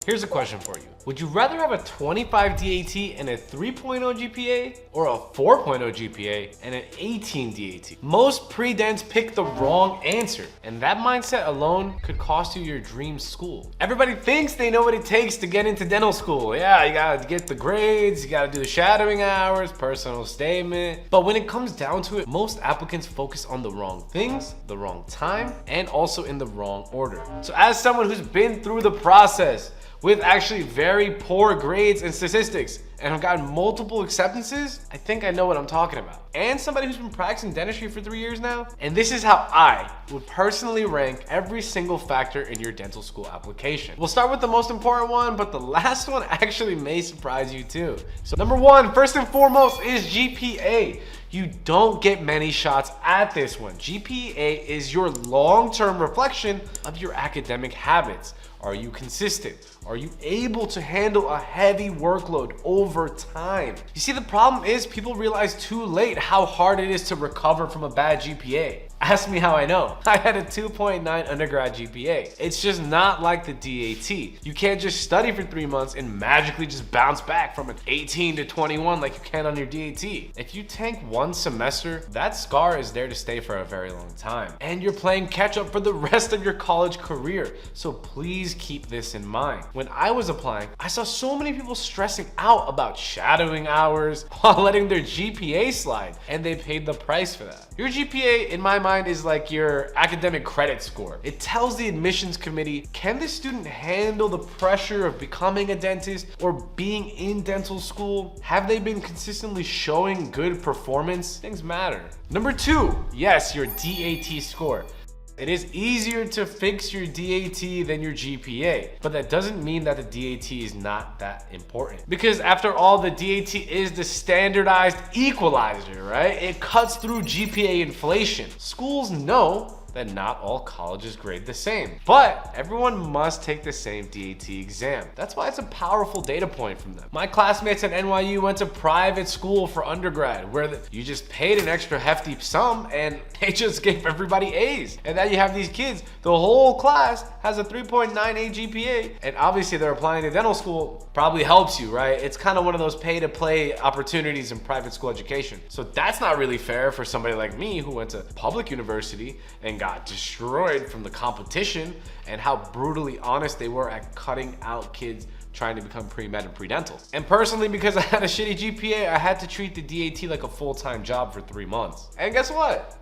Here's a question for you. Would you rather have a 25 DAT and a 3.0 GPA or a 4.0 GPA and an 18 DAT? Most pre-dents pick the wrong answer, and that mindset alone could cost you your dream school. Everybody thinks they know what it takes to get into dental school. Yeah, you gotta get the grades, you gotta do the shadowing hours, personal statement. But when it comes down to it, most applicants focus on the wrong things, the wrong time, and also in the wrong order. So as someone who's been through the process, with actually very poor grades and statistics and have gotten multiple acceptances, I think I know what I'm talking about. And somebody who's been practicing dentistry for 3 years now, and this is how I would personally rank every single factor in your dental school application. We'll start with the most important one, but the last one actually may surprise you too. So number one, first and foremost, is GPA. You don't get many shots at this one. GPA is your long-term reflection of your academic habits. Are you consistent? Are you able to handle a heavy workload over time? You see, the problem is people realize too late how hard it is to recover from a bad GPA. Ask me how I know. I had a 2.9 undergrad GPA. It's just not like the DAT. You can't just study for 3 months and magically just bounce back from an 18 to 21 like you can on your DAT. If you tank one semester, that scar is there to stay for a very long time. And you're playing catch up for the rest of your college career. So please keep this in mind. When I was applying, I saw so many people stressing out about shadowing hours while letting their GPA slide, and they paid the price for that. Your GPA, in my mind, is like your academic credit score. It tells the admissions committee, can this student handle the pressure of becoming a dentist or being in dental school? Have they been consistently showing good performance? Things matter. Number two, yes, your DAT score. It is easier to fix your DAT than your GPA, but that doesn't mean that the DAT is not that important. Because after all, the DAT is the standardized equalizer, right? It cuts through GPA inflation. Schools know that not all colleges grade the same, but everyone must take the same DAT exam. That's why it's a powerful data point from them. My classmates at NYU went to private school for undergrad, where you just paid an extra hefty sum and they just gave everybody A's. And now you have these kids, the whole class has a 3.98 GPA, and obviously they're applying to dental school. Probably helps you, right? It's kind of one of those pay to play opportunities in private school education. So that's not really fair for somebody like me who went to public university and got destroyed from the competition and how brutally honest they were at cutting out kids trying to become pre-med and pre-dental. And personally, because I had a shitty GPA, I had to treat the DAT like a full-time job for 3 months. And guess what?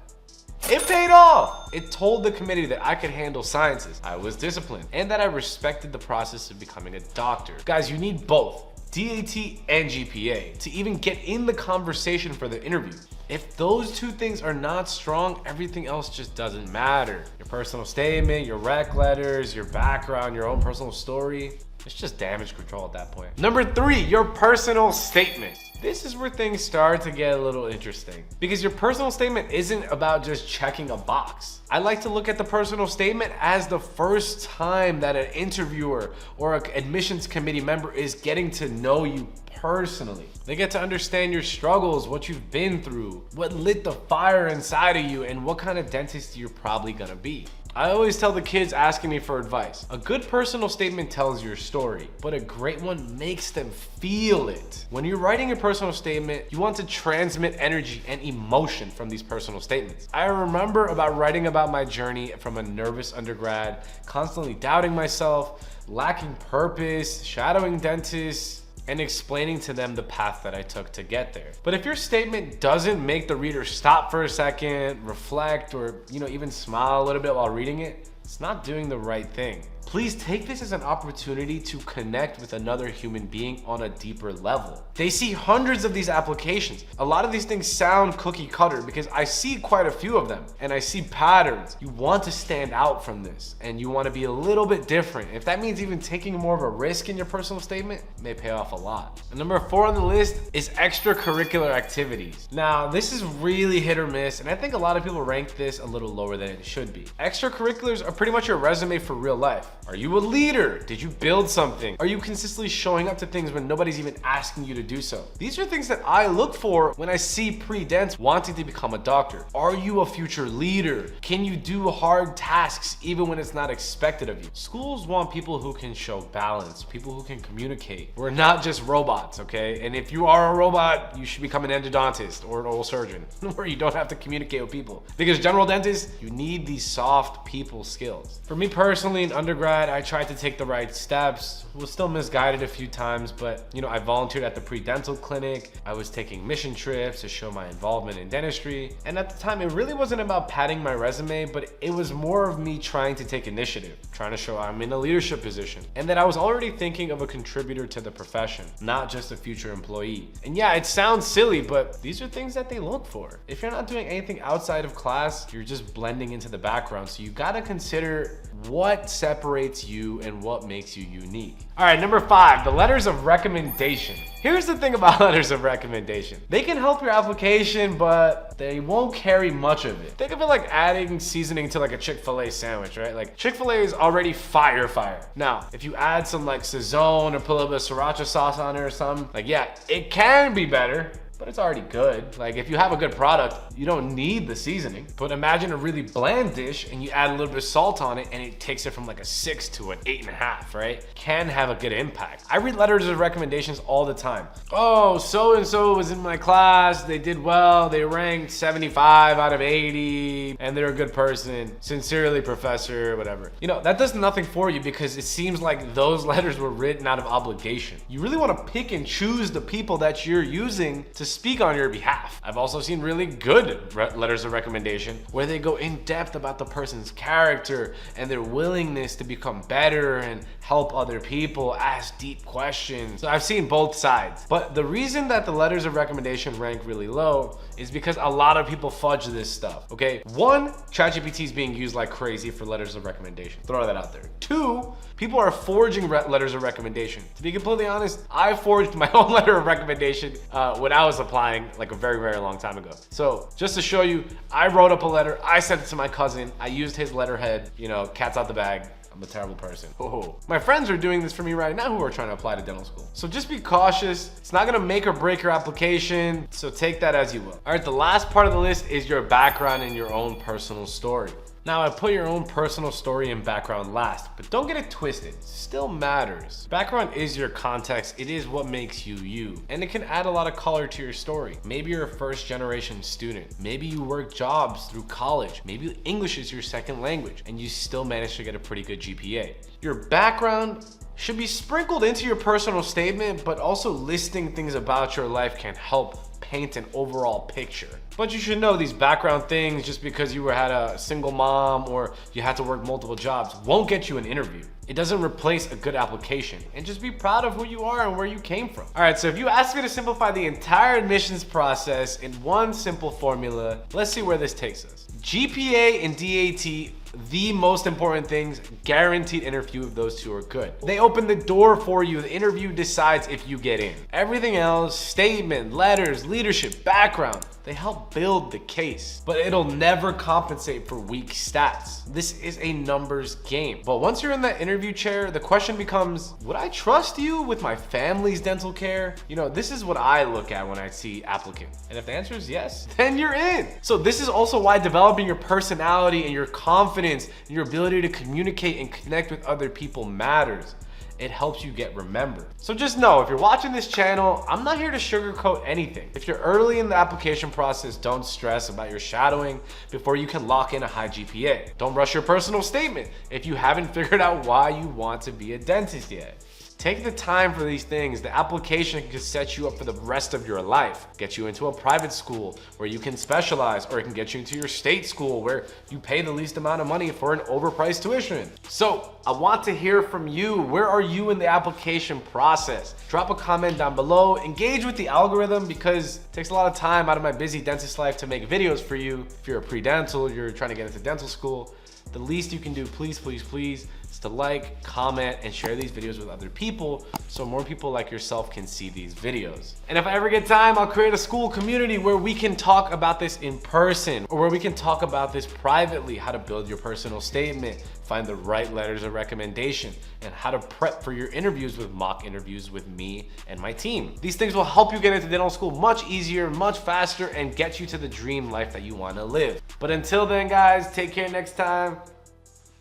It paid off. It told the committee that I could handle sciences, I was disciplined, and that I respected the process of becoming a doctor. Guys, you need both DAT and GPA to even get in the conversation for the interview. If those two things are not strong, everything else just doesn't matter. Your personal statement, your rec letters, your background, your own personal story, it's just damage control at that point. Number three, your personal statement. This is where things start to get a little interesting, because your personal statement isn't about just checking a box. I like to look at the personal statement as the first time that an interviewer or an admissions committee member is getting to know you personally. They get to understand your struggles, what you've been through, what lit the fire inside of you, and what kind of dentist you're probably gonna be. I always tell the kids asking me for advice, a good personal statement tells your story, but a great one makes them feel it. When you're writing a personal statement, you want to transmit energy and emotion from these personal statements. I remember about writing about my journey from a nervous undergrad, constantly doubting myself, lacking purpose, shadowing dentists, and explaining to them the path that I took to get there. But if your statement doesn't make the reader stop for a second, reflect, or even smile a little bit while reading it, it's not doing the right thing. Please take this as an opportunity to connect with another human being on a deeper level. They see hundreds of these applications. A lot of these things sound cookie cutter because I see quite a few of them and I see patterns. You want to stand out from this and you want to be a little bit different. If that means even taking more of a risk in your personal statement, it may pay off a lot. And number 4 on the list is extracurricular activities. Now, this is really hit or miss, and I think a lot of people rank this a little lower than it should be. Extracurriculars are pretty much your resume for real life. Are you a leader? Did you build something? Are you consistently showing up to things when nobody's even asking you to do so? These are things that I look for when I see pre-dents wanting to become a doctor. Are you a future leader? Can you do hard tasks even when it's not expected of you? Schools want people who can show balance, people who can communicate. We're not just robots, okay? And if you are a robot, you should become an endodontist or an oral surgeon where you don't have to communicate with people. Because general dentists, you need these soft people skills. For me personally, in undergrad, I tried to take the right steps. Was still misguided a few times, but I volunteered at the pre-dental clinic. I was taking mission trips to show my involvement in dentistry. And at the time, it really wasn't about padding my resume, but it was more of me trying to take initiative, trying to show I'm in a leadership position, and that I was already thinking of a contributor to the profession, not just a future employee. And yeah, it sounds silly, but these are things that they look for. If you're not doing anything outside of class, you're just blending into the background. So you gotta consider what separates you and what makes you unique. All right, number 5, the letters of recommendation. Here's the thing about letters of recommendation. They can help your application, but they won't carry much of it. Think of it like adding seasoning to like a Chick-fil-A sandwich, right? Like Chick-fil-A is already fire. Now, if you add some like Sazone or put a little bit of sriracha sauce on it or something, like yeah, it can be better, but it's already good. Like if you have a good product, you don't need the seasoning. But imagine a really bland dish and you add a little bit of salt on it and it takes it from like a 6 to an 8.5, right? Can have a good impact. I read letters of recommendations all the time. Oh, so-and-so was in my class, they did well, they ranked 75 out of 80, and they're a good person. Sincerely, professor, whatever. That does nothing for you because it seems like those letters were written out of obligation. You really want to pick and choose the people that you're using to speak on your behalf. I've also seen really good letters of recommendation where they go in depth about the person's character and their willingness to become better and help other people, ask deep questions. So I've seen both sides. But the reason that the letters of recommendation rank really low is because a lot of people fudge this stuff, okay? 1, ChatGPT is being used like crazy for letters of recommendation. Throw that out there. 2, people are forging letters of recommendation. To be completely honest, I forged my own letter of recommendation when I was applying like a very, very long time ago. So just to show you, I wrote up a letter, I sent it to my cousin, I used his letterhead, cat's out the bag. I'm a terrible person. Oh. My friends are doing this for me right now who are trying to apply to dental school. So just be cautious. It's not gonna make or break your application, so take that as you will. All right, the last part of the list is your background and your own personal story. Now, I put your own personal story and background last, but don't get it twisted. It still matters. Background is your context. It is what makes you you, and it can add a lot of color to your story. Maybe you're a first-generation student. Maybe you work jobs through college. Maybe English is your second language, and you still manage to get a pretty good GPA. Your background should be sprinkled into your personal statement, but also listing things about your life can help paint an overall picture. But you should know these background things just because you had a single mom or you had to work multiple jobs won't get you an interview. It doesn't replace a good application. And just be proud of who you are and where you came from. All right, so if you ask me to simplify the entire admissions process in one simple formula, let's see where this takes us. GPA and DAT, the most important things, guaranteed interview if those two are good. They open the door for you. The interview decides if you get in. Everything else, statement, letters, leadership, background, they help build the case, but it'll never compensate for weak stats. This is a numbers game. But once you're in that interview chair, the question becomes, would I trust you with my family's dental care? This is what I look at when I see applicants. And if the answer is yes, then you're in. So this is also why developing your personality and your confidence and your ability to communicate and connect with other people matters. It helps you get remembered. So just know, if you're watching this channel, I'm not here to sugarcoat anything. If you're early in the application process, don't stress about your shadowing before you can lock in a high GPA. Don't rush your personal statement if you haven't figured out why you want to be a dentist yet. Take the time for these things. The application can set you up for the rest of your life. Get you into a private school where you can specialize, or it can get you into your state school where you pay the least amount of money for an overpriced tuition. So I want to hear from you. Where are you in the application process? Drop a comment down below. Engage with the algorithm because it takes a lot of time out of my busy dentist life to make videos for you. If you're a pre-dental, you're trying to get into dental school, the least you can do, please, please, please, is to like, comment, and share these videos with other people so more people like yourself can see these videos. And if I ever get time, I'll create a school community where we can talk about this in person, or where we can talk about this privately, how to build your personal statement, find the right letters of recommendation, and how to prep for your interviews with mock interviews with me and my team. These things will help you get into dental school much easier, much faster, and get you to the dream life that you want to live. But until then, guys, take care next time.